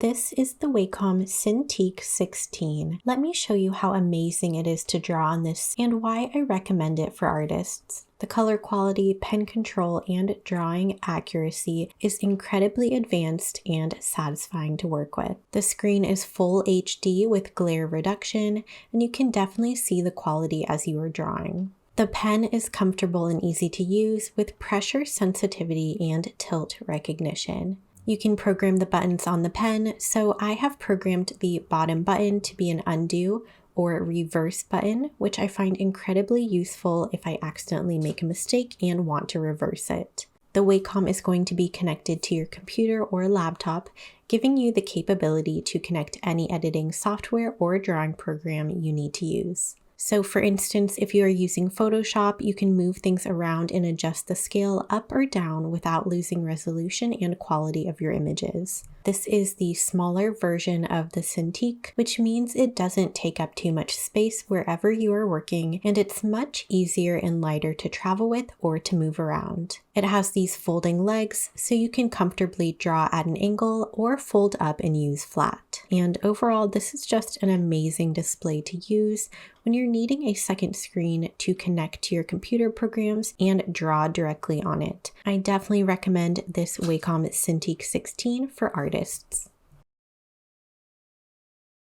This is the Wacom Cintiq 16. Let me show you how amazing it is to draw on this and why I recommend it for artists. The color quality, pen control, and drawing accuracy is incredibly advanced and satisfying to work with. The screen is full HD with glare reduction, and you can definitely see the quality as you are drawing. The pen is comfortable and easy to use with pressure sensitivity and tilt recognition. You can program the buttons on the pen, so I have programmed the bottom button to be an undo or reverse button, which I find incredibly useful if I accidentally make a mistake and want to reverse it. The Wacom is going to be connected to your computer or laptop, giving you the capability to connect any editing software or drawing program you need to use. So for instance, if you are using Photoshop, you can move things around and adjust the scale up or down without losing resolution and quality of your images. This is the smaller version of the Cintiq, which means it doesn't take up too much space wherever you are working, and it's much easier and lighter to travel with or to move around. It has these folding legs, so you can comfortably draw at an angle or fold up and use flat. And overall, this is just an amazing display to use when you're needing a second screen to connect to your computer programs and draw directly on it. I definitely recommend this Wacom Cintiq 16 for artists.